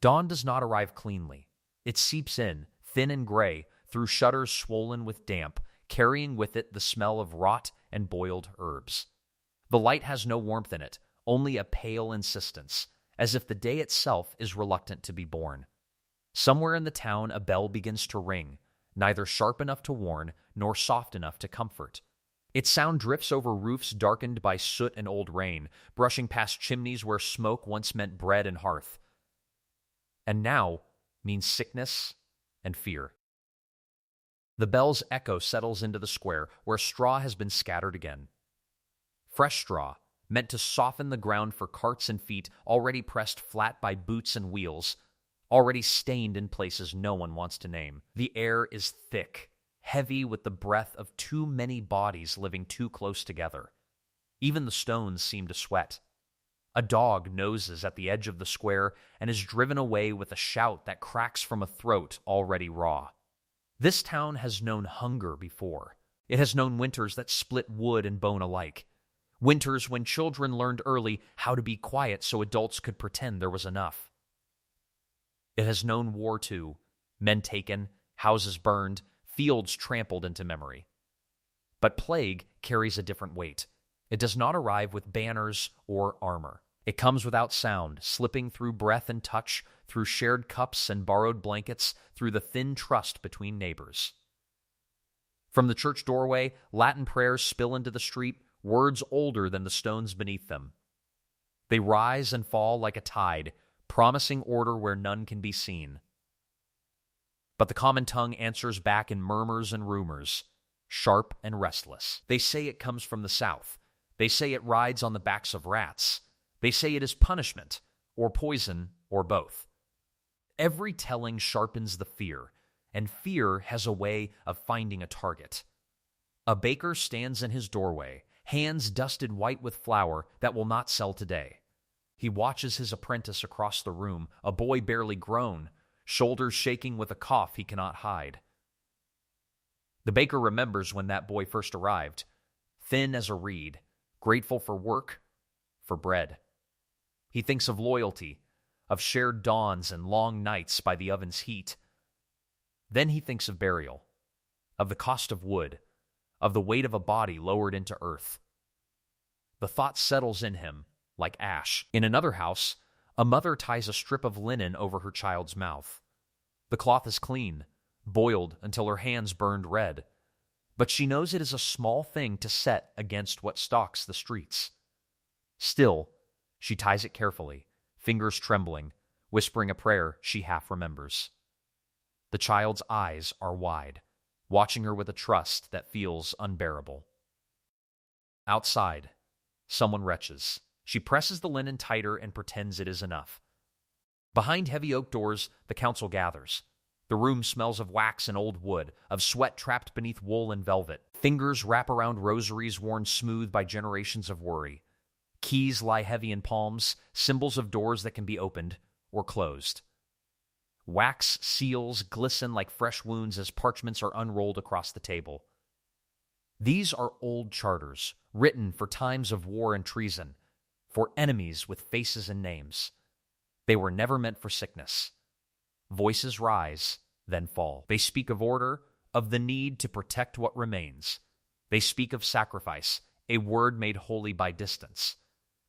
Dawn does not arrive cleanly. It seeps in, thin and gray, through shutters swollen with damp, carrying with it the smell of rot and boiled herbs. The light has no warmth in it, only a pale insistence, as if the day itself is reluctant to be born. Somewhere in the town a bell begins to ring, neither sharp enough to warn nor soft enough to comfort. Its sound drifts over roofs darkened by soot and old rain, brushing past chimneys where smoke once meant bread and hearth, and now means sickness and fear. The bell's echo settles into the square where straw has been scattered again. Fresh straw, meant to soften the ground for carts and feet already pressed flat by boots and wheels, already stained in places no one wants to name. The air is thick, heavy with the breath of too many bodies living too close together. Even the stones seem to sweat. A dog noses at the edge of the square and is driven away with a shout that cracks from a throat already raw. This town has known hunger before. It has known winters that split wood and bone alike. Winters when children learned early how to be quiet so adults could pretend there was enough. It has known war too, men taken, houses burned, fields trampled into memory. But plague carries a different weight. It does not arrive with banners or armor. It comes without sound, slipping through breath and touch, through shared cups and borrowed blankets, through the thin trust between neighbors. From the church doorway, Latin prayers spill into the street, words older than the stones beneath them. They rise and fall like a tide, promising order where none can be seen. But the common tongue answers back in murmurs and rumors, sharp and restless. They say it comes from the south. They say it rides on the backs of rats. They say it is punishment, or poison, or both. Every telling sharpens the fear, and fear has a way of finding a target. A baker stands in his doorway, hands dusted white with flour that will not sell today. He watches his apprentice across the room, a boy barely grown, shoulders shaking with a cough he cannot hide. The baker remembers when that boy first arrived, thin as a reed, grateful for work, for bread. He thinks of loyalty, of shared dawns and long nights by the oven's heat. Then he thinks of burial, of the cost of wood, of the weight of a body lowered into earth. The thought settles in him like ash. In another house, a mother ties a strip of linen over her child's mouth. The cloth is clean, boiled until her hands burned red, but she knows it is a small thing to set against what stalks the streets. Still, she ties it carefully, fingers trembling, whispering a prayer she half remembers. The child's eyes are wide, watching her with a trust that feels unbearable. Outside, someone retches. She presses the linen tighter and pretends it is enough. Behind heavy oak doors, the council gathers. The room smells of wax and old wood, of sweat trapped beneath wool and velvet. Fingers wrap around rosaries worn smooth by generations of worry. Keys lie heavy in palms, symbols of doors that can be opened or closed. Wax seals glisten like fresh wounds as parchments are unrolled across the table. These are old charters, written for times of war and treason, for enemies with faces and names. They were never meant for sickness. Voices rise, then fall. They speak of order, of the need to protect what remains. They speak of sacrifice, a word made holy by distance.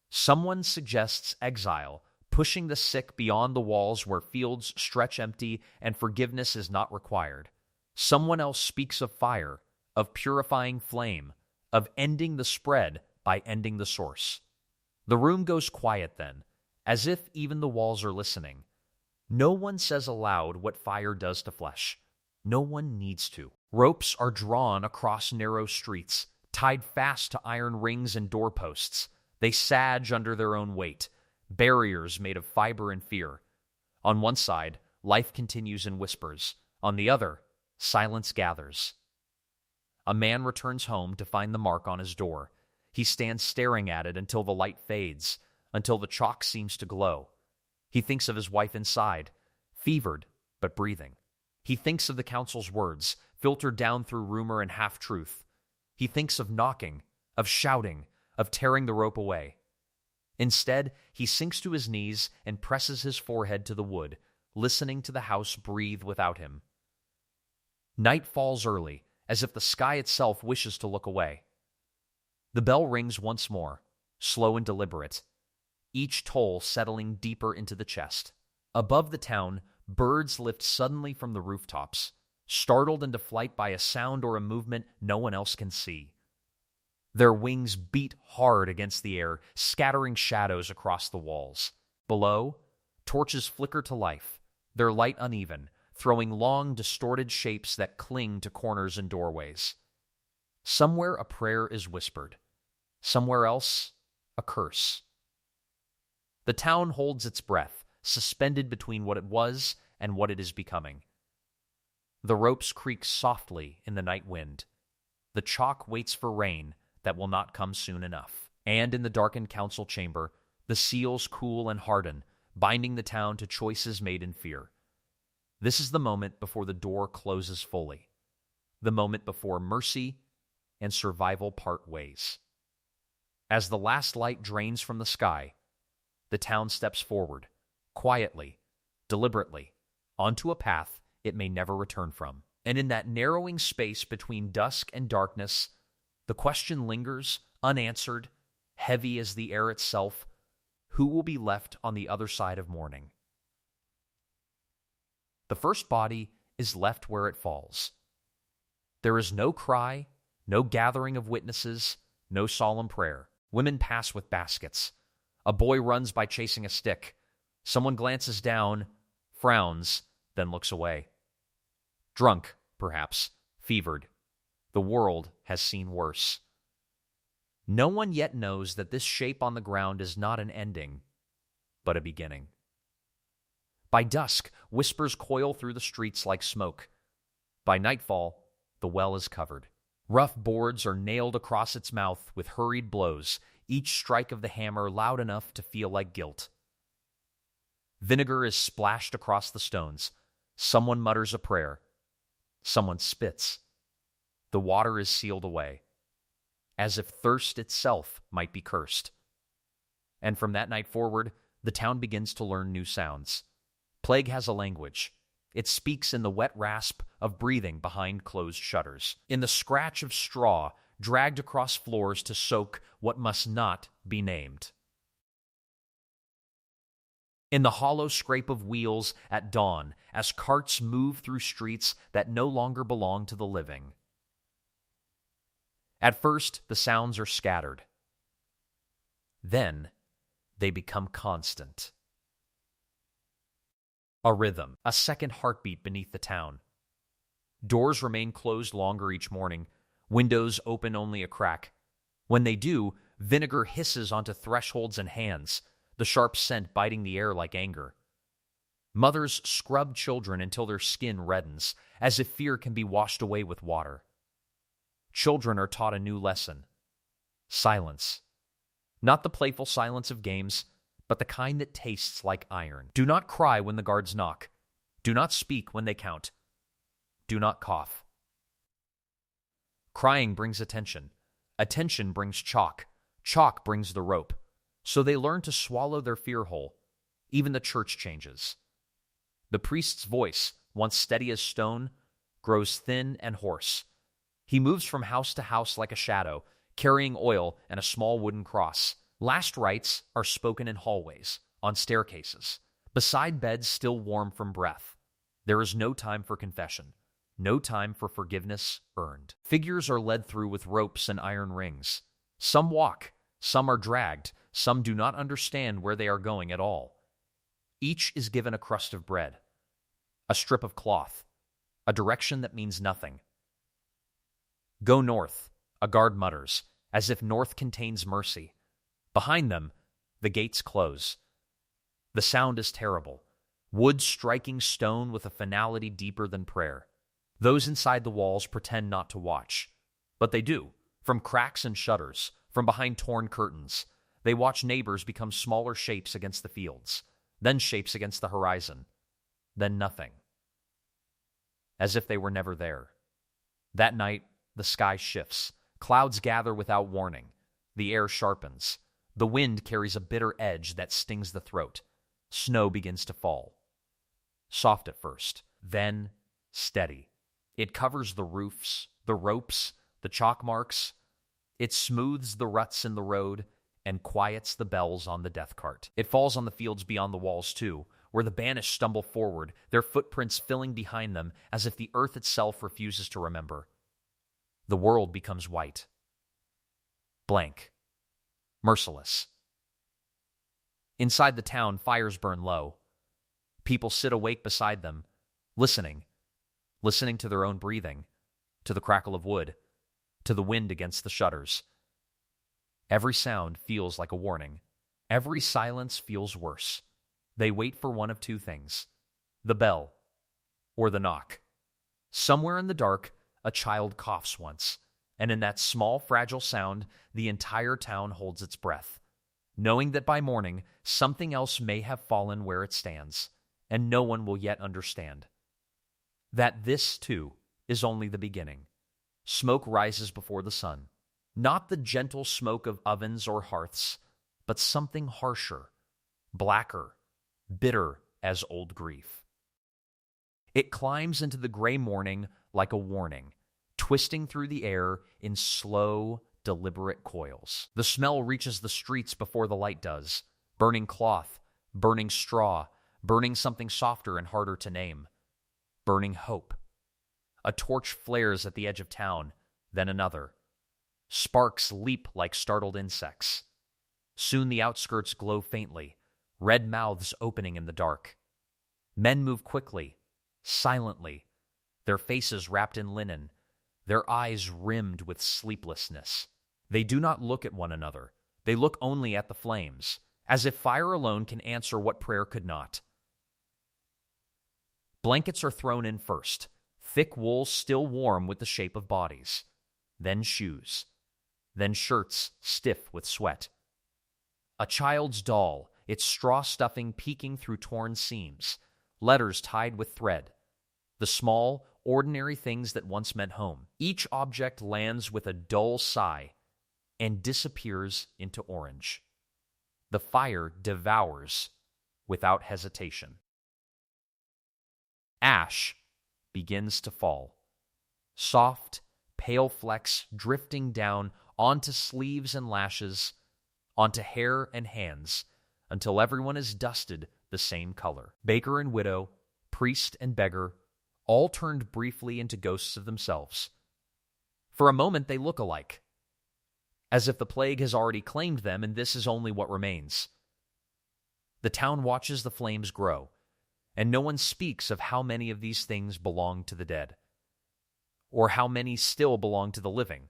Someone suggests exile, pushing the sick beyond the walls where fields stretch empty and forgiveness is not required. Someone else speaks of fire, of purifying flame, of ending the spread by ending the source. The room goes quiet then, as if even the walls are listening. No one says aloud what fire does to flesh. No one needs to. Ropes are drawn across narrow streets, tied fast to iron rings and doorposts. They sag under their own weight, barriers made of fiber and fear. On one side, life continues in whispers. On the other, silence gathers. A man returns home to find the mark on his door. He stands staring at it until the light fades, until the chalk seems to glow. He thinks of his wife inside, fevered but breathing. He thinks of the council's words, filtered down through rumor and half-truth. He thinks of knocking, of shouting, of tearing the rope away. Instead, he sinks to his knees and presses his forehead to the wood, listening to the house breathe without him. Night falls early, as if the sky itself wishes to look away. The bell rings once more, slow and deliberate, each toll settling deeper into the chest. Above the town, birds lift suddenly from the rooftops, startled into flight by a sound or a movement no one else can see. Their wings beat hard against the air, scattering shadows across the walls. Below, torches flicker to life, their light uneven, throwing long, distorted shapes that cling to corners and doorways. Somewhere a prayer is whispered. Somewhere else, a curse. The town holds its breath, suspended between what it was and what it is becoming. The ropes creak softly in the night wind. The chalk waits for rain that will not come soon enough. And in the darkened council chamber, the seals cool and harden, binding the town to choices made in fear. This is the moment before the door closes fully, the moment before mercy and survival part ways. As the last light drains from the sky, the town steps forward, quietly, deliberately, onto a path it may never return from. And in that narrowing space between dusk and darkness, the question lingers, unanswered, heavy as the air itself: who will be left on the other side of morning? The first body is left where it falls. There is no cry, no gathering of witnesses, no solemn prayer. Women pass with baskets. A boy runs by chasing a stick. Someone glances down, frowns, then looks away. Drunk, perhaps, fevered. The world has seen worse. No one yet knows that this shape on the ground is not an ending, but a beginning. By dusk, whispers coil through the streets like smoke. By nightfall, the well is covered. Rough boards are nailed across its mouth with hurried blows, each strike of the hammer loud enough to feel like guilt. Vinegar is splashed across the stones. Someone mutters a prayer. Someone spits. The water is sealed away, as if thirst itself might be cursed. And from that night forward, the town begins to learn new sounds. Plague has a language. It speaks in the wet rasp of breathing behind closed shutters, in the scratch of straw dragged across floors to soak what must not be named, in the hollow scrape of wheels at dawn as carts move through streets that no longer belong to the living. At first, the sounds are scattered. Then, they become constant. A rhythm, a second heartbeat beneath the town. Doors remain closed longer each morning. Windows open only a crack. When they do, vinegar hisses onto thresholds and hands, the sharp scent biting the air like anger. Mothers scrub children until their skin reddens, as if fear can be washed away with water. Children are taught a new lesson: silence. Not the playful silence of games, but the kind that tastes like iron. Do not cry when the guards knock. Do not speak when they count. Do not cough. Crying brings attention. Attention brings chalk. Chalk brings the rope. So they learn to swallow their fear whole. Even the church changes. The priest's voice, once steady as stone, grows thin and hoarse. He moves from house to house like a shadow, carrying oil and a small wooden cross. Last rites are spoken in hallways, on staircases, beside beds still warm from breath. There is no time for confession, no time for forgiveness earned. Figures are led through with ropes and iron rings. Some walk, some are dragged, some do not understand where they are going at all. Each is given a crust of bread, a strip of cloth, a direction that means nothing. Go north, a guard mutters, as if north contains mercy. Behind them, the gates close. The sound is terrible, wood striking stone with a finality deeper than prayer. Those inside the walls pretend not to watch, but they do, from cracks and shutters, from behind torn curtains. They watch neighbors become smaller shapes against the fields, then shapes against the horizon, then nothing. As if they were never there. That night, the sky shifts. Clouds gather without warning. The air sharpens. The wind carries a bitter edge that stings the throat. Snow begins to fall. Soft at first, then steady. It covers the roofs, the ropes, the chalk marks. It smooths the ruts in the road and quiets the bells on the death cart. It falls on the fields beyond the walls, too, where the banished stumble forward, their footprints filling behind them as if the earth itself refuses to remember. The world becomes white. Blank. Merciless. Inside the town, fires burn low. People sit awake beside them, listening to their own breathing, to the crackle of wood, to the wind against the shutters. Every sound feels like a warning. Every silence feels worse. They wait for one of two things: the bell or the knock. Somewhere in the dark, a child coughs once, and in that small, fragile sound, the entire town holds its breath, knowing that by morning, something else may have fallen where it stands, and no one will yet understand. That this, too, is only the beginning. Smoke rises before the sun. Not the gentle smoke of ovens or hearths, but something harsher, blacker, bitter as old grief. It climbs into the gray morning like a warning, twisting through the air in slow, deliberate coils. The smell reaches the streets before the light does. Burning cloth, burning straw, burning something softer and harder to name. Burning hope. A torch flares at the edge of town, then another. Sparks leap like startled insects. Soon the outskirts glow faintly, red mouths opening in the dark. Men move quickly, silently, their faces wrapped in linen, their eyes rimmed with sleeplessness. They do not look at one another. They look only at the flames, as if fire alone can answer what prayer could not. Blankets are thrown in first, thick wool still warm with the shape of bodies. Then shoes. Then shirts stiff with sweat. A child's doll, its straw stuffing peeking through torn seams, letters tied with thread. The small, ordinary things that once meant home. Each object lands with a dull sigh and disappears into orange. The fire devours without hesitation. Ash begins to fall. Soft, pale flecks drifting down onto sleeves and lashes, onto hair and hands, until everyone is dusted the same color. Baker and widow, priest and beggar, all turned briefly into ghosts of themselves. For a moment they look alike, as if the plague has already claimed them and this is only what remains. The town watches the flames grow, and no one speaks of how many of these things belong to the dead, or how many still belong to the living.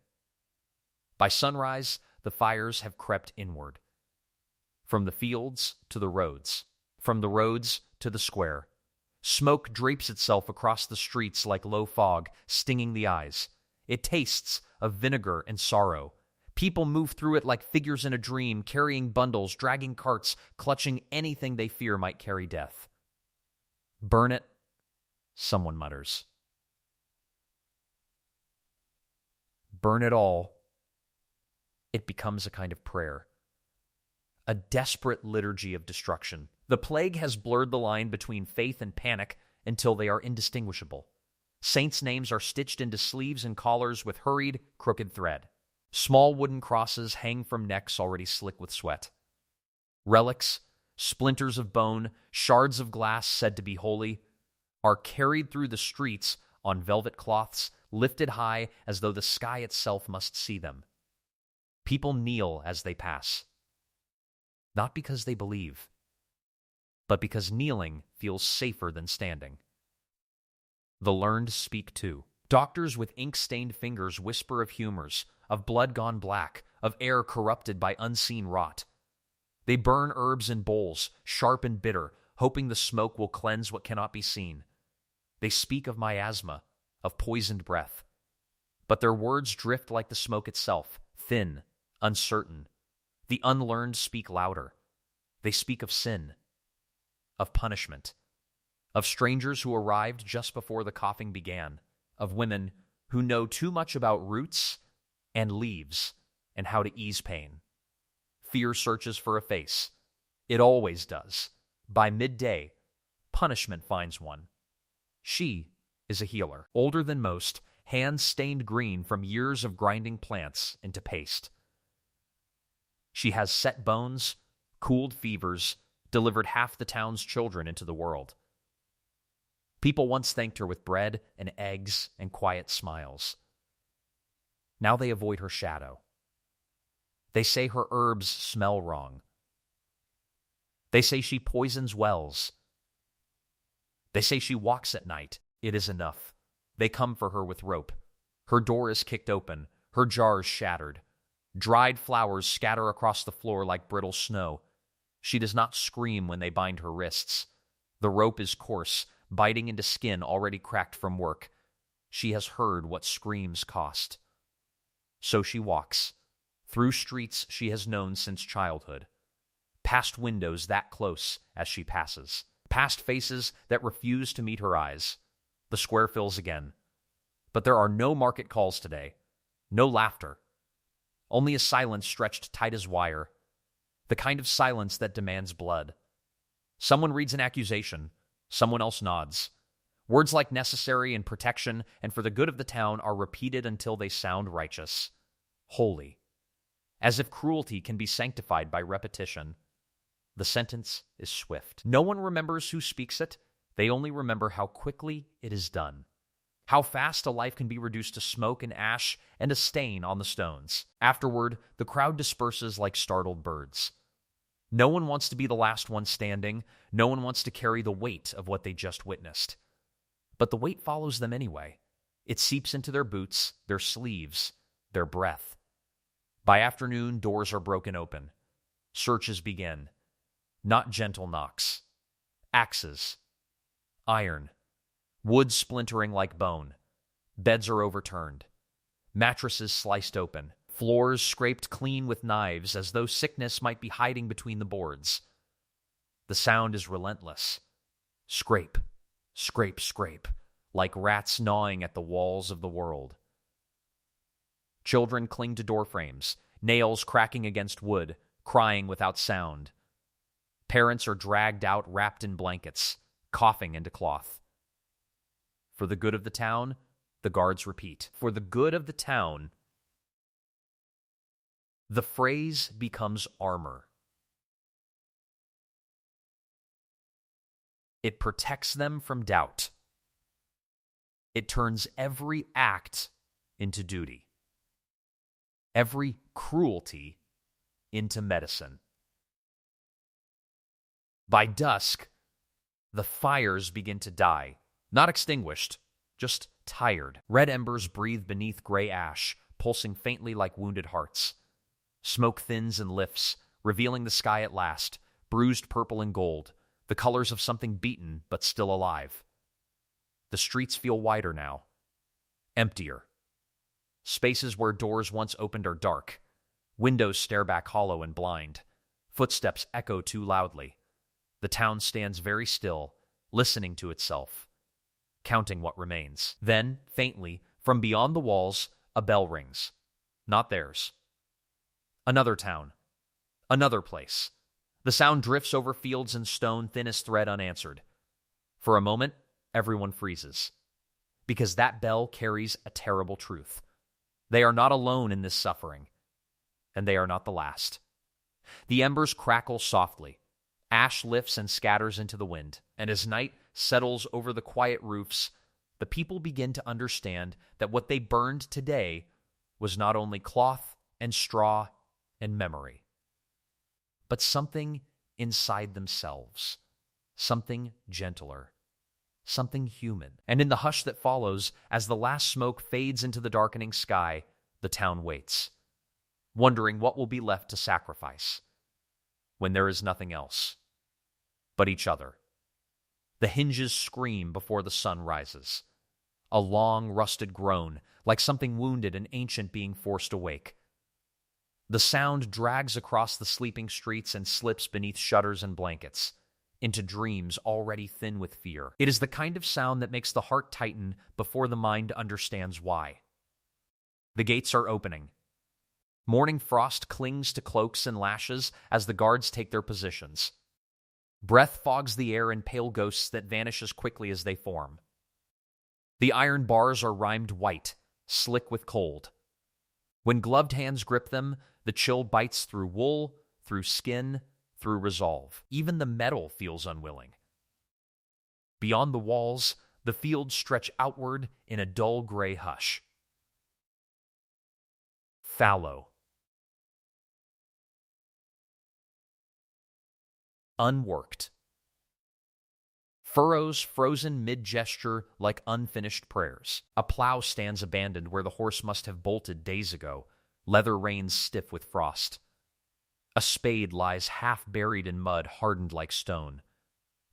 By sunrise, the fires have crept inward, from the fields to the roads, from the roads to the square. Smoke drapes itself across the streets like low fog, stinging the eyes. It tastes of vinegar and sorrow. People move through it like figures in a dream, carrying bundles, dragging carts, clutching anything they fear might carry death. Burn it, someone mutters. Burn it all. It becomes a kind of prayer. A desperate liturgy of destruction. The plague has blurred the line between faith and panic until they are indistinguishable. Saints' names are stitched into sleeves and collars with hurried, crooked thread. Small wooden crosses hang from necks already slick with sweat. Relics, splinters of bone, shards of glass said to be holy, are carried through the streets on velvet cloths, lifted high as though the sky itself must see them. People kneel as they pass, not because they believe, but because kneeling feels safer than standing. The learned speak too. Doctors with ink-stained fingers whisper of humors, of blood gone black, of air corrupted by unseen rot. They burn herbs in bowls, sharp and bitter, hoping the smoke will cleanse what cannot be seen. They speak of miasma, of poisoned breath. But their words drift like the smoke itself, thin, uncertain. The unlearned speak louder. They speak of sin, of punishment, of strangers who arrived just before the coughing began, of women who know too much about roots and leaves and how to ease pain. Fear searches for a face. It always does. By midday, punishment finds one. She is a healer, older than most, hands stained green from years of grinding plants into paste. She has set bones, cooled fevers, delivered half the town's children into the world. People once thanked her with bread and eggs and quiet smiles. Now they avoid her shadow. They say her herbs smell wrong. They say she poisons wells. They say she walks at night. It is enough. They come for her with rope. Her door is kicked open, her jars shattered. Dried flowers scatter across the floor like brittle snow. She does not scream when they bind her wrists. The rope is coarse, biting into skin already cracked from work. She has heard what screams cost. So she walks, through streets she has known since childhood, past windows that close as she passes, past faces that refuse to meet her eyes. The square fills again. But there are no market calls today, no laughter, only a silence stretched tight as wire, the kind of silence that demands blood. Someone reads an accusation, someone else nods. Words like necessary and protection and for the good of the town are repeated until they sound righteous, holy, as if cruelty can be sanctified by repetition. The sentence is swift. No one remembers who speaks it. They only remember how quickly it is done, how fast a life can be reduced to smoke and ash and a stain on the stones. Afterward, the crowd disperses like startled birds. No one wants to be the last one standing. No one wants to carry the weight of what they just witnessed. But the weight follows them anyway. It seeps into their boots, their sleeves, their breath. By afternoon, doors are broken open. Searches begin. Not gentle knocks. Axes. Iron. Wood splintering like bone. Beds are overturned. Mattresses sliced open. Floors scraped clean with knives as though sickness might be hiding between the boards. The sound is relentless. Scrape, scrape, scrape, like rats gnawing at the walls of the world. Children cling to doorframes, nails cracking against wood, crying without sound. Parents are dragged out wrapped in blankets, coughing into cloth. For the good of the town, the guards repeat. For the good of the town, the phrase becomes armor. It protects them from doubt. It turns every act into duty, every cruelty into medicine. By dusk, the fires begin to die, not extinguished, just tired. Red embers breathe beneath gray ash, pulsing faintly like wounded hearts. Smoke thins and lifts, revealing the sky at last, bruised purple and gold, the colors of something beaten but still alive. The streets feel wider now, emptier. Spaces where doors once opened are dark. Windows stare back hollow and blind. Footsteps echo too loudly. The town stands very still, listening to itself, counting what remains. Then, faintly, from beyond the walls, a bell rings. Not theirs. Another town. Another place. The sound drifts over fields and stone, thin as thread, unanswered. For a moment, everyone freezes, because that bell carries a terrible truth. They are not alone in this suffering, and they are not the last. The embers crackle softly. Ash lifts and scatters into the wind, and as night settles over the quiet roofs, the people begin to understand that what they burned today was not only cloth and straw and memory, but something inside themselves, something gentler, something human. And in the hush that follows, as the last smoke fades into the darkening sky, the town waits, wondering what will be left to sacrifice when there is nothing else but each other. The hinges scream before the sun rises, a long, rusted groan, like something wounded and ancient being forced awake. The sound drags across the sleeping streets and slips beneath shutters and blankets, into dreams already thin with fear. It is the kind of sound that makes the heart tighten before the mind understands why. The gates are opening. Morning frost clings to cloaks and lashes as the guards take their positions. Breath fogs the air in pale ghosts that vanish as quickly as they form. The iron bars are rimed white, slick with cold. When gloved hands grip them, the chill bites through wool, through skin, through resolve. Even the metal feels unwilling. Beyond the walls, the fields stretch outward in a dull gray hush. Fallow. Unworked. Furrows frozen mid-gesture like unfinished prayers. A plow stands abandoned where the horse must have bolted days ago, leather reins stiff with frost. A spade lies half buried in mud hardened like stone.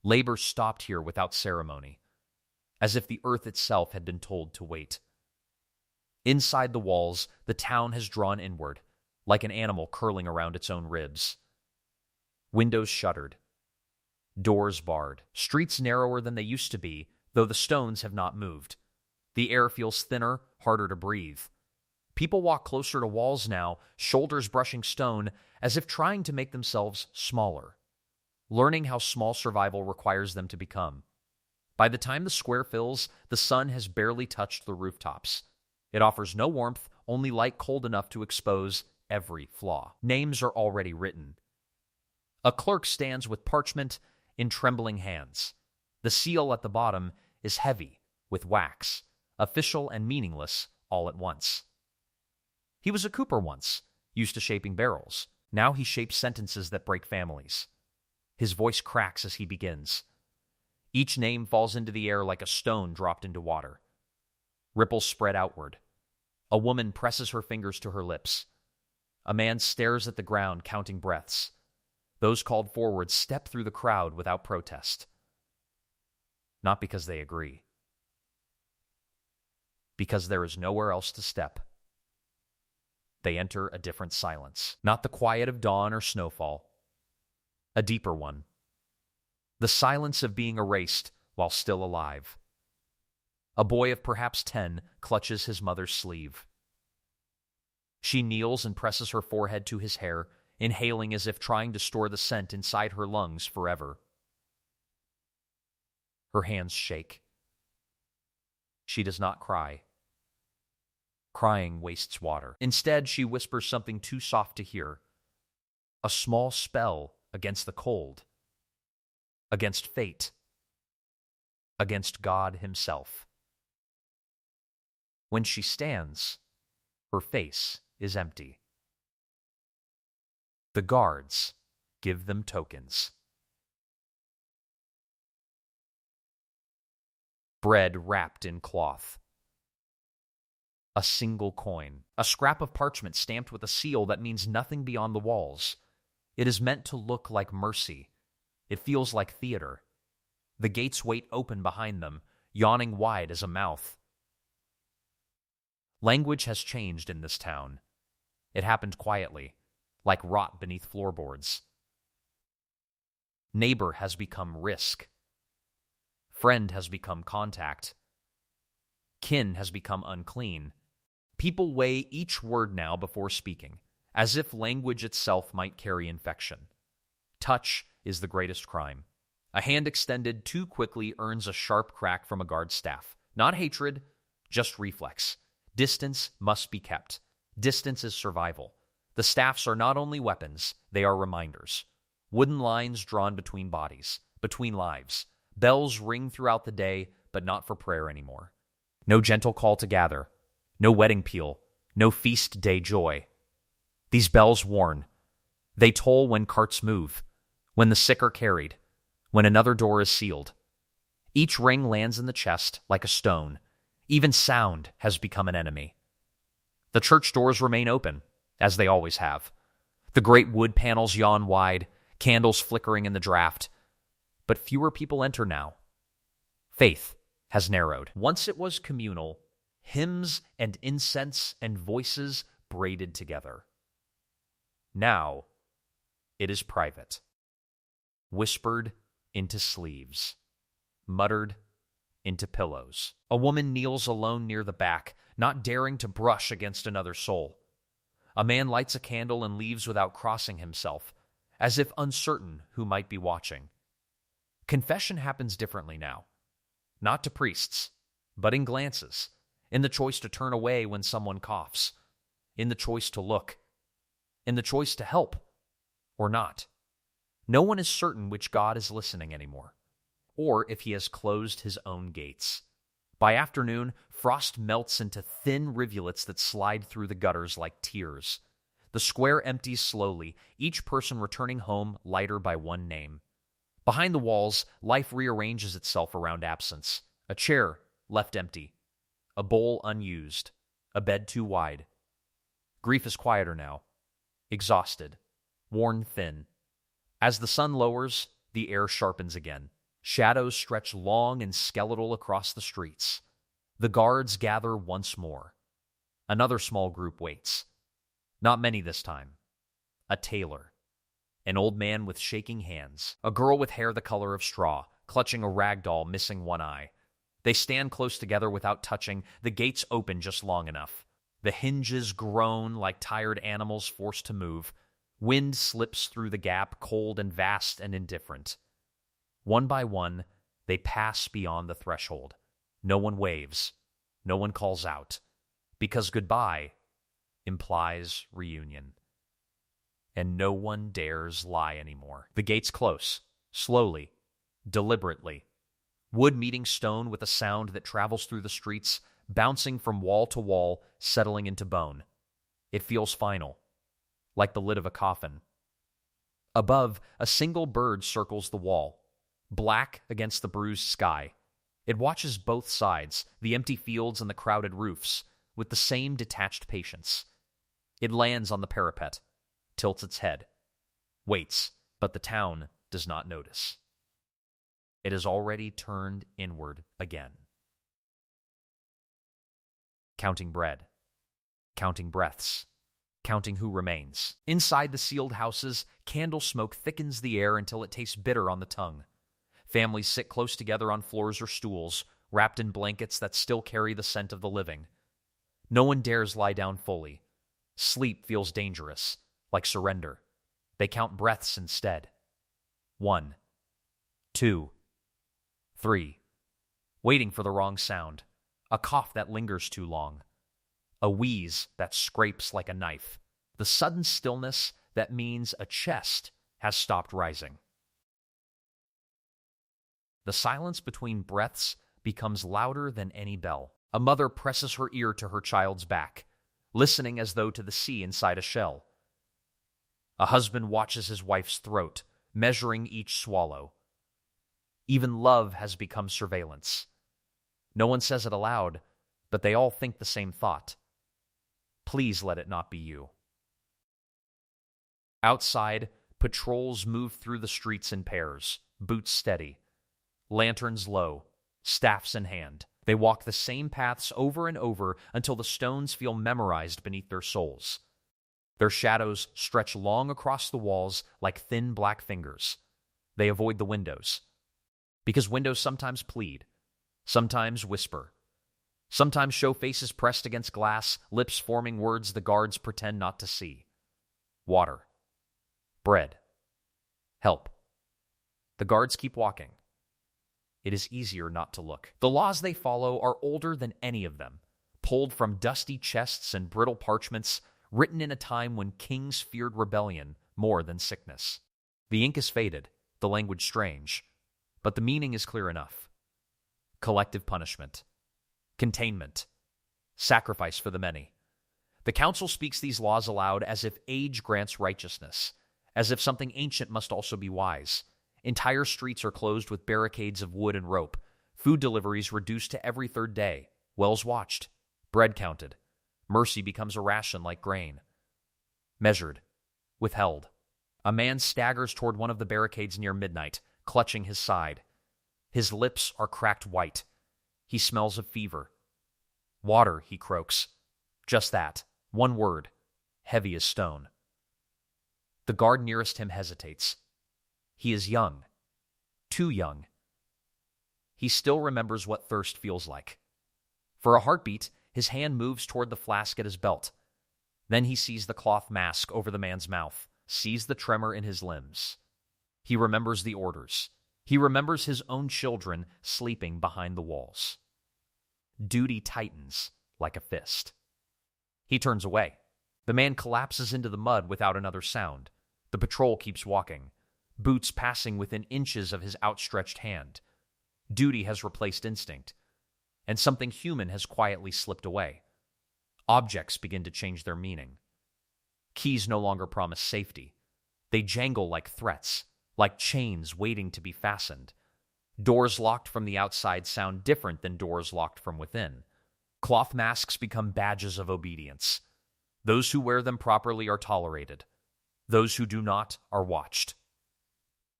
Labor stopped here without ceremony, as if the earth itself had been told to wait. Inside the walls, the town has drawn inward, like an animal curling around its own ribs. Windows shuttered. Doors barred. Streets narrower than they used to be, though the stones have not moved. The air feels thinner, harder to breathe. People walk closer to walls now, shoulders brushing stone, as if trying to make themselves smaller, learning how small survival requires them to become. By the time the square fills, the sun has barely touched the rooftops. It offers no warmth, only light cold enough to expose every flaw. Names are already written. A clerk stands with parchment in trembling hands. The seal at the bottom is heavy with wax, official and meaningless all at once. He was a cooper once, used to shaping barrels. Now he shapes sentences that break families. His voice cracks as he begins. Each name falls into the air like a stone dropped into water. Ripples spread outward. A woman presses her fingers to her lips. A man stares at the ground, counting breaths. Those called forward step through the crowd without protest. Not because they agree. Because there is nowhere else to step. They enter a different silence. Not the quiet of dawn or snowfall. A deeper one. The silence of being erased while still alive. A boy of perhaps 10 clutches his mother's sleeve. She kneels and presses her forehead to his hair, inhaling as if trying to store the scent inside her lungs forever. Her hands shake. She does not cry. Crying wastes water. Instead, she whispers something too soft to hear. A small spell against the cold. Against fate. Against God himself. When she stands, her face is empty. The guards give them tokens. Bread wrapped in cloth. A single coin. A scrap of parchment stamped with a seal that means nothing beyond the walls. It is meant to look like mercy. It feels like theater. The gates wait open behind them, yawning wide as a mouth. Language has changed in this town. It happened quietly, like rot beneath floorboards. Neighbor has become risk. Friend has become contact. Kin has become unclean. People weigh each word now before speaking, as if language itself might carry infection. Touch is the greatest crime. A hand extended too quickly earns a sharp crack from a guard's staff. Not hatred, just reflex. Distance must be kept. Distance is survival. The staffs are not only weapons, they are reminders. Wooden lines drawn between bodies, between lives. Bells ring throughout the day, but not for prayer anymore. No gentle call to gather. No wedding peal. No feast day joy. These bells warn. They toll when carts move, when the sick are carried, when another door is sealed. Each ring lands in the chest like a stone. Even sound has become an enemy. The church doors remain open, as they always have. The great wood panels yawn wide, candles flickering in the draft. But fewer people enter now. Faith has narrowed. Once it was communal, hymns and incense and voices braided together. Now it is private. Whispered into sleeves. Muttered into pillows. A woman kneels alone near the back, not daring to brush against another soul. A man lights a candle and leaves without crossing himself, as if uncertain who might be watching. Confession happens differently now. Not to priests, but in glances, in the choice to turn away when someone coughs, in the choice to look, in the choice to help or not. No one is certain which God is listening anymore, or if he has closed his own gates. By afternoon, frost melts into thin rivulets that slide through the gutters like tears. The square empties slowly, each person returning home lighter by one name. Behind the walls, life rearranges itself around absence. A chair left empty, a bowl unused, a bed too wide. Grief is quieter now, exhausted, worn thin. As the sun lowers, the air sharpens again. Shadows stretch long and skeletal across the streets. The guards gather once more. Another small group waits. Not many this time. A tailor. An old man with shaking hands. A girl with hair the color of straw, clutching a rag doll missing one eye. They stand close together without touching. The gates open just long enough. The hinges groan like tired animals forced to move. Wind slips through the gap, cold and vast and indifferent. One by one, they pass beyond the threshold. No one waves. No one calls out. Because goodbye implies reunion. And no one dares lie anymore. The gates close, slowly, deliberately. Wood meeting stone with a sound that travels through the streets, bouncing from wall to wall, settling into bone. It feels final, like the lid of a coffin. Above, a single bird circles the wall, black against the bruised sky. It watches both sides, the empty fields and the crowded roofs, with the same detached patience. It lands on the parapet, tilts its head, waits, but the town does not notice. It has already turned inward again. Counting bread, counting breaths, counting who remains. Inside the sealed houses, candle smoke thickens the air until it tastes bitter on the tongue. Families sit close together on floors or stools, wrapped in blankets that still carry the scent of the living. No one dares lie down fully. Sleep feels dangerous, like surrender. They count breaths instead. 1, 2, 3. Waiting for the wrong sound. A cough that lingers too long. A wheeze that scrapes like a knife. The sudden stillness that means a chest has stopped rising. The silence between breaths becomes louder than any bell. A mother presses her ear to her child's back, listening as though to the sea inside a shell. A husband watches his wife's throat, measuring each swallow. Even love has become surveillance. No one says it aloud, but they all think the same thought. Please let it not be you. Outside, patrols move through the streets in pairs, boots steady, lanterns low, staffs in hand. They walk the same paths over and over until the stones feel memorized beneath their soles. Their shadows stretch long across the walls like thin black fingers. They avoid the windows, because windows sometimes plead, sometimes whisper, sometimes show faces pressed against glass, lips forming words the guards pretend not to see. Water. Bread. Help. The guards keep walking. It is easier not to look. The laws they follow are older than any of them, pulled from dusty chests and brittle parchments, written in a time when kings feared rebellion more than sickness. The ink is faded, the language strange, but the meaning is clear enough. Collective punishment. Containment. Sacrifice for the many. The council speaks these laws aloud as if age grants righteousness, as if something ancient must also be wise. Entire streets are closed with barricades of wood and rope, food deliveries reduced to every third day, wells watched, bread counted. Mercy becomes a ration like grain. Measured. Withheld. A man staggers toward one of the barricades near midnight, clutching his side. His lips are cracked white. He smells of fever. Water, he croaks. Just that. One word. Heavy as stone. The guard nearest him hesitates. He is young. Too young. He still remembers what thirst feels like. For a heartbeat, his hand moves toward the flask at his belt. Then he sees the cloth mask over the man's mouth, sees the tremor in his limbs. He remembers the orders. He remembers his own children sleeping behind the walls. Duty tightens like a fist. He turns away. The man collapses into the mud without another sound. The patrol keeps walking, boots passing within inches of his outstretched hand. Duty has replaced instinct, and something human has quietly slipped away. Objects begin to change their meaning. Keys no longer promise safety. They jangle like threats, like chains waiting to be fastened. Doors locked from the outside sound different than doors locked from within. Cloth masks become badges of obedience. Those who wear them properly are tolerated. Those who do not are watched.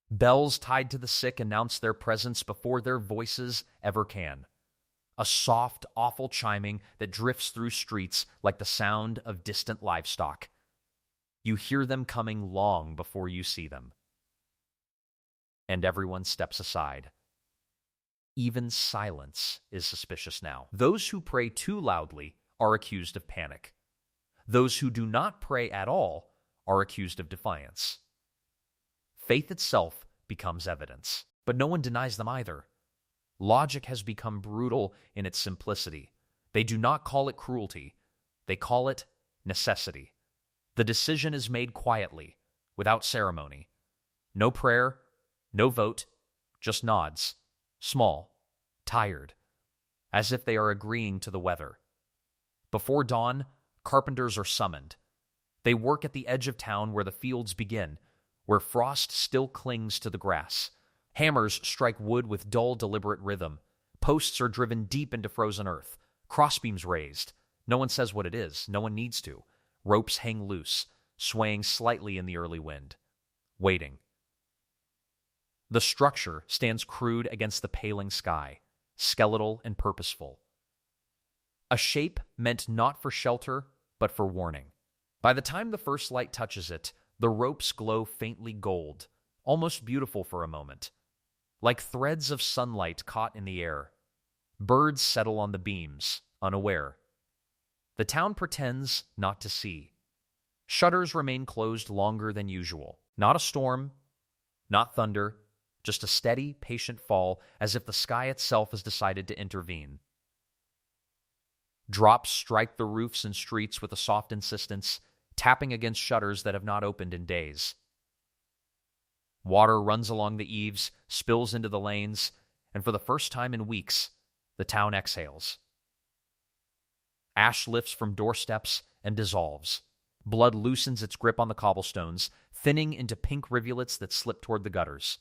Bells tied to the sick announce their presence before their voices ever can. A soft, awful chiming that drifts through streets like the sound of distant livestock. You hear them coming long before you see them. And everyone steps aside. Even silence is suspicious now. Those who pray too loudly are accused of panic. Those who do not pray at all are accused of defiance. Faith itself becomes evidence, but no one denies them either. Logic has become brutal in its simplicity. They do not call it cruelty. They call it necessity. The decision is made quietly, without ceremony. No prayer, no vote, just nods, small, tired, as if they are agreeing to the weather. Before dawn, carpenters are summoned. They work at the edge of town where the fields begin, where frost still clings to the grass. Hammers strike wood with dull, deliberate rhythm. Posts are driven deep into frozen earth. Crossbeams raised. No one says what it is. No one needs to. Ropes hang loose, swaying slightly in the early wind. Waiting. The structure stands crude against the paling sky, skeletal and purposeful. A shape meant not for shelter, but for warning. By the time the first light touches it, the ropes glow faintly gold, almost beautiful for a moment. Like threads of sunlight caught in the air. Birds settle on the beams, unaware. The town pretends not to see. Shutters remain closed longer than usual. Not a storm, not thunder, just a steady, patient fall, as if the sky itself has decided to intervene. Drops strike the roofs and streets with a soft insistence, tapping against shutters that have not opened in days. Water runs along the eaves, spills into the lanes, and for the first time in weeks, the town exhales. Ash lifts from doorsteps and dissolves. Blood loosens its grip on the cobblestones, thinning into pink rivulets that slip toward the gutters.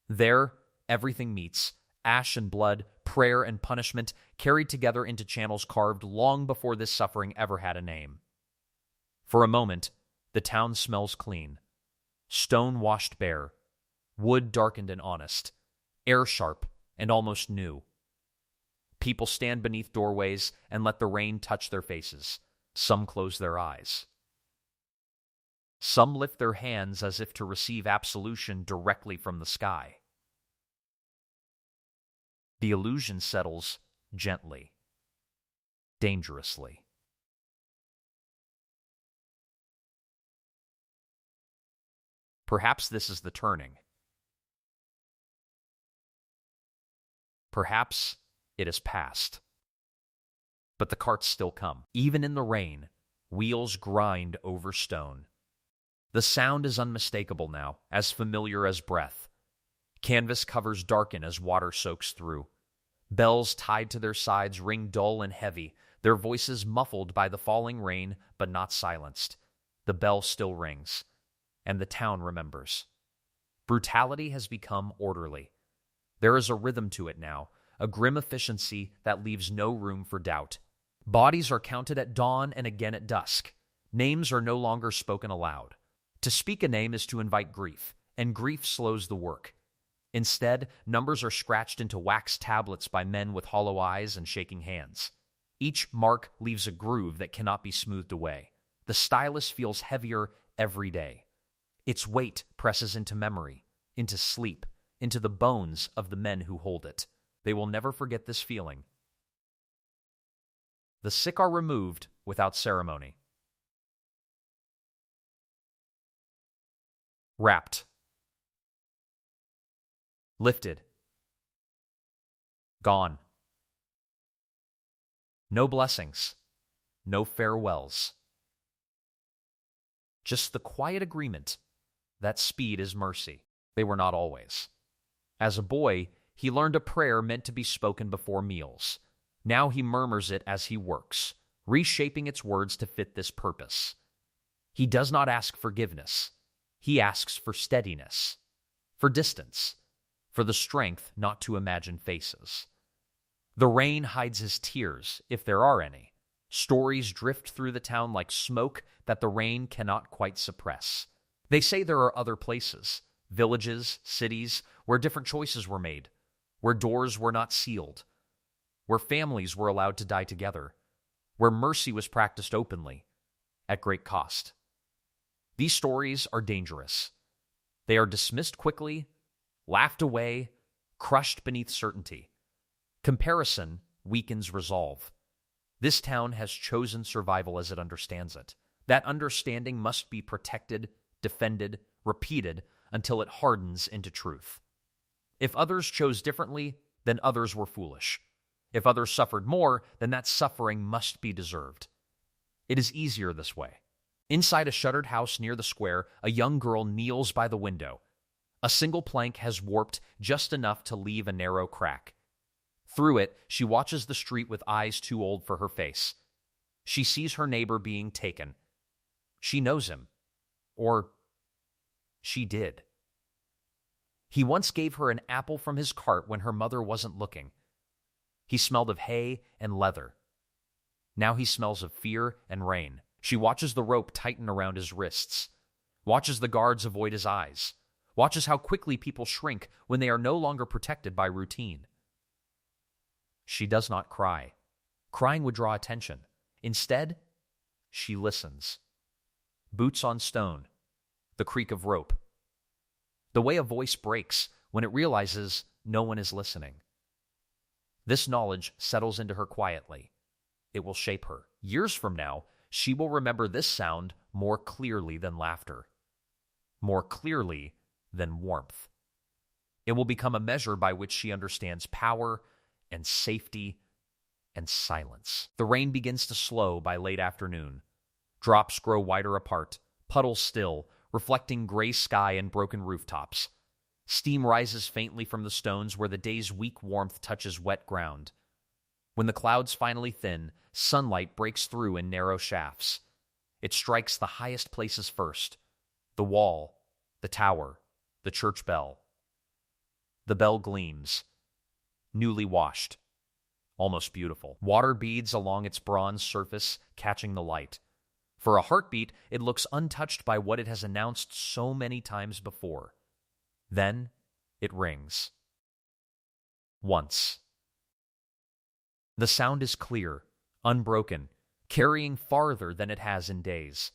There, everything meets. Ash and blood, prayer and punishment, carried together into channels carved long before this suffering ever had a name. For a moment, the town smells clean. Stone washed bare, wood darkened and honest, air sharp and almost new. People stand beneath doorways and let the rain touch their faces. Some close their eyes. Some lift their hands as if to receive absolution directly from the sky. The illusion settles gently, dangerously. Perhaps this is the turning. Perhaps it is past. But the carts still come. Even in the rain, wheels grind over stone. The sound is unmistakable now, as familiar as breath. Canvas covers darken as water soaks through. Bells tied to their sides ring dull and heavy, their voices muffled by the falling rain but not silenced. The bell still rings, and the town remembers. Brutality has become orderly. There is a rhythm to it now, a grim efficiency that leaves no room for doubt. Bodies are counted at dawn and again at dusk. Names are no longer spoken aloud. To speak a name is to invite grief, and grief slows the work. Instead, numbers are scratched into wax tablets by men with hollow eyes and shaking hands. Each mark leaves a groove that cannot be smoothed away. The stylus feels heavier every day. Its weight presses into memory, into sleep, into the bones of the men who hold it. They will never forget this feeling. The sick are removed without ceremony. Wrapped. Lifted. Gone. No blessings. No farewells. Just the quiet agreement that speed is mercy. They were not always. As a boy, he learned a prayer meant to be spoken before meals. Now he murmurs it as he works, reshaping its words to fit this purpose. He does not ask forgiveness. He asks for steadiness, for distance, for the strength not to imagine faces. The rain hides his tears, if there are any. Stories drift through the town like smoke that the rain cannot quite suppress. They say there are other places, villages, cities, where different choices were made, where doors were not sealed, where families were allowed to die together, where mercy was practiced openly, at great cost. These stories are dangerous. They are dismissed quickly, laughed away, crushed beneath certainty. Comparison weakens resolve. This town has chosen survival as it understands it. That understanding must be protected, defended, repeated until it hardens into truth. If others chose differently, then others were foolish. If others suffered more, then that suffering must be deserved. It is easier this way. Inside a shuttered house near the square, a young girl kneels by the window. A single plank has warped just enough to leave a narrow crack. Through it, she watches the street with eyes too old for her face. She sees her neighbor being taken. She knows him. Or she did. He once gave her an apple from his cart when her mother wasn't looking. He smelled of hay and leather. Now he smells of fear and rain. She watches the rope tighten around his wrists, watches the guards avoid his eyes, watches how quickly people shrink when they are no longer protected by routine. She does not cry. Crying would draw attention. Instead, she listens. Boots on stone, the creak of rope, the way a voice breaks when it realizes no one is listening. This knowledge settles into her quietly. It will shape her. Years from now, she will remember this sound more clearly than laughter, more clearly than warmth. It will become a measure by which she understands power and safety and silence. The rain begins to slow by late afternoon. Drops grow wider apart, puddles still, reflecting gray sky and broken rooftops. Steam rises faintly from the stones where the day's weak warmth touches wet ground. When the clouds finally thin, sunlight breaks through in narrow shafts. It strikes the highest places first: the wall, the tower, the church bell. The bell gleams, newly washed, almost beautiful. Water beads along its bronze surface, catching the light. For a heartbeat, it looks untouched by what it has announced so many times before. Then it rings. Once. The sound is clear, unbroken, carrying farther than it has in days.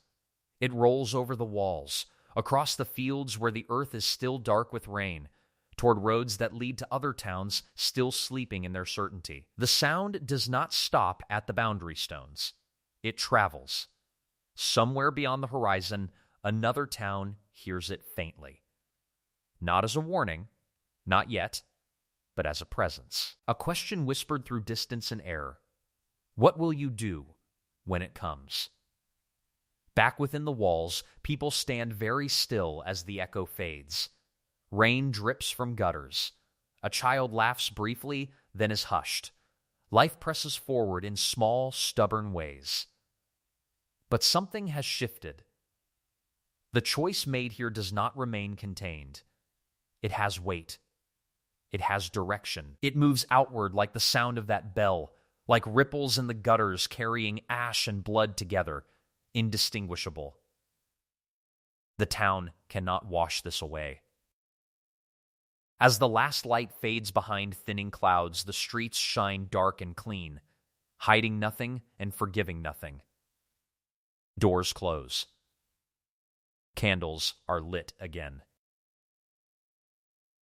It rolls over the walls, across the fields where the earth is still dark with rain, toward roads that lead to other towns still sleeping in their certainty. The sound does not stop at the boundary stones. It travels. Somewhere beyond the horizon, another town hears it faintly. Not as a warning, not yet, but as a presence. A question whispered through distance and air. What will you do when it comes? Back within the walls, people stand very still as the echo fades. Rain drips from gutters. A child laughs briefly, then is hushed. Life presses forward in small, stubborn ways. But something has shifted. The choice made here does not remain contained. It has weight. It has direction. It moves outward like the sound of that bell, like ripples in the gutters carrying ash and blood together, indistinguishable. The town cannot wash this away. As the last light fades behind thinning clouds, the streets shine dark and clean, hiding nothing and forgiving nothing. Doors close. Candles are lit again.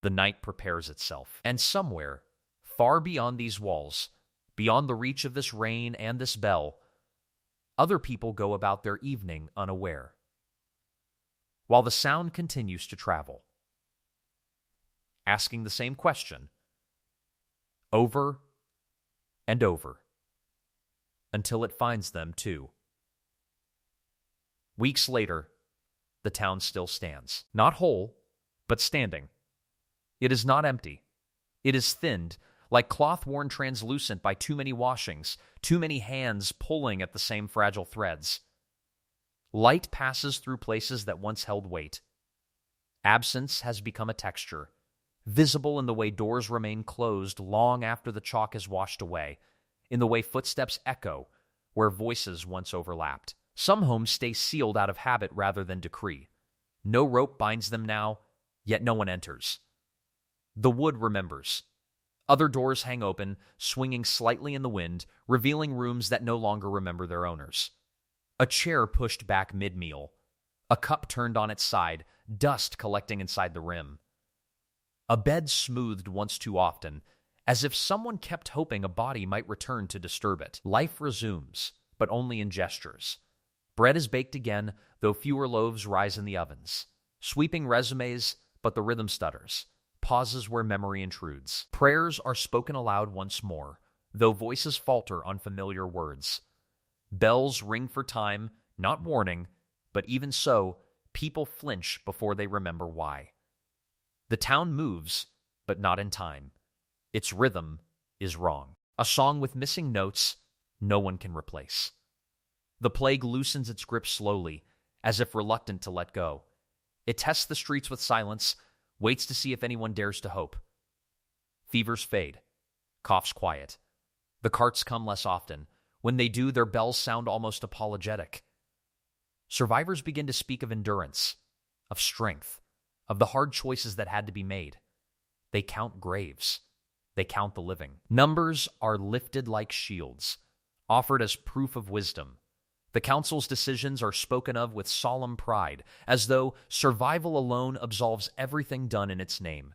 The night prepares itself, and somewhere, far beyond these walls, beyond the reach of this rain and this bell, other people go about their evening unaware. while the sound continues to travel, asking the same question over and over until it finds them too. Weeks later, the town still stands. Not whole, but standing. It is not empty. It is thinned, like cloth worn translucent by too many washings, too many hands pulling at the same fragile threads. Light passes through places that once held weight. Absence has become a texture, visible in the way doors remain closed long after the chalk is washed away, in the way footsteps echo where voices once overlapped. Some homes stay sealed out of habit rather than decree. No rope binds them now, yet no one enters. The wood remembers. Other doors hang open, swinging slightly in the wind, revealing rooms that no longer remember their owners. A chair pushed back mid-meal. A cup turned on its side, dust collecting inside the rim. A bed smoothed once too often, as if someone kept hoping a body might return to disturb it. Life resumes, but only in gestures. Bread is baked again, though fewer loaves rise in the ovens. Sweeping resumes, but the rhythm stutters. Pauses where memory intrudes. Prayers are spoken aloud once more, though voices falter on familiar words. Bells ring for time, not warning, but even so, people flinch before they remember why. The town moves, but not in time. Its rhythm is wrong. A song with missing notes no one can replace. The plague loosens its grip slowly, as if reluctant to let go. It tests the streets with silence, waits to see if anyone dares to hope. Fevers fade. Coughs quiet. The carts come less often. When they do, their bells sound almost apologetic. Survivors begin to speak of endurance, of strength, of the hard choices that had to be made. They count graves. They count the living. Numbers are lifted like shields, offered as proof of wisdom. The council's decisions are spoken of with solemn pride, as though survival alone absolves everything done in its name.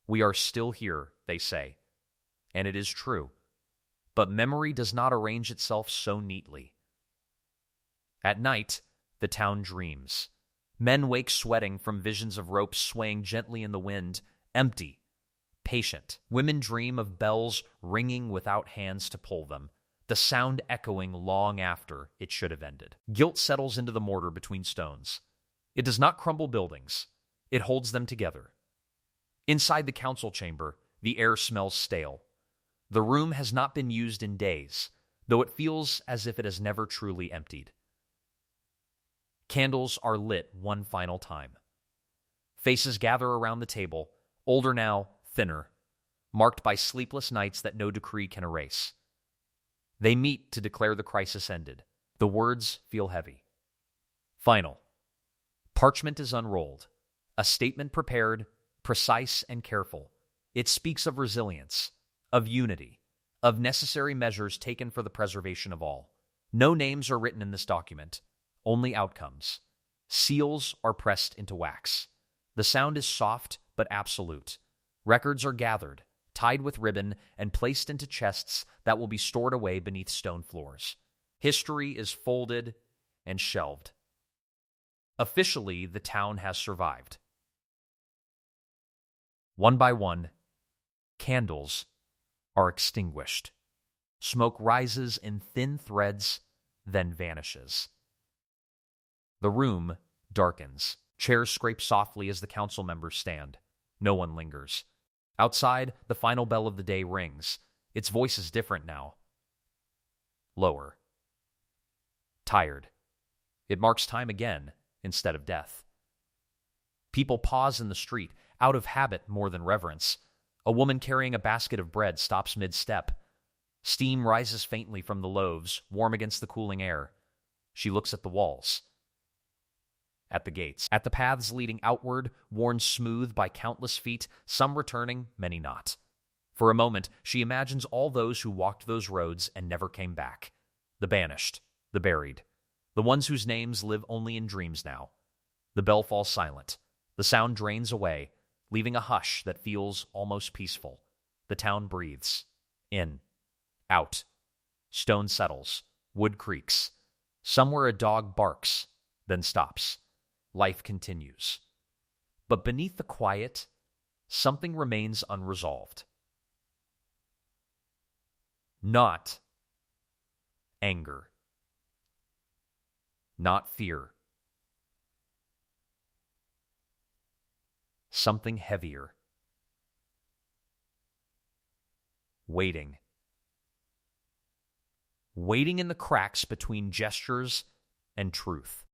We are still here, they say. And it is true. But memory does not arrange itself so neatly. At night, the town dreams. Men wake sweating from visions of ropes swaying gently in the wind, empty, patient. Women dream of bells ringing without hands to pull them, the sound echoing long after it should have ended. Guilt settles into the mortar between stones. It does not crumble buildings. It holds them together. Inside the council chamber, the air smells stale. The room has not been used in days, though it feels as if it has never truly emptied. Candles are lit one final time. Faces gather around the table, older now, thinner, marked by sleepless nights that no decree can erase. They meet to declare the crisis ended. The words feel heavy. Final. Parchment is unrolled. A statement prepared, precise and careful. It speaks of resilience, of unity, of necessary measures taken for the preservation of all. No names are written in this document, only outcomes. Seals are pressed into wax. The sound is soft but absolute. Records are gathered, tied with ribbon, and placed into chests that will be stored away beneath stone floors. History is folded and shelved. Officially, the town has survived. One by one, candles are extinguished. Smoke rises in thin threads, then vanishes. The room darkens. Chairs scrape softly as the council members stand. No one lingers. Outside, the final bell of the day rings. Its voice is different now. Lower. Tired. It marks time again instead of death. People pause in the street, out of habit more than reverence. A woman carrying a basket of bread stops mid-step. Steam rises faintly from the loaves, warm against the cooling air. She looks at the walls. At the gates. At the paths leading outward, worn smooth by countless feet, some returning, many not. For a moment, she imagines all those who walked those roads and never came back. The banished, the buried, the ones whose names live only in dreams now. The bell falls silent. The sound drains away, leaving a hush that feels almost peaceful. The town breathes. In. Out. Stone settles. Wood creaks. Somewhere a dog barks, then stops. life continues. But beneath the quiet, something remains unresolved. Not anger, not fear. Something heavier. Waiting. Waiting in the cracks between gestures and truth.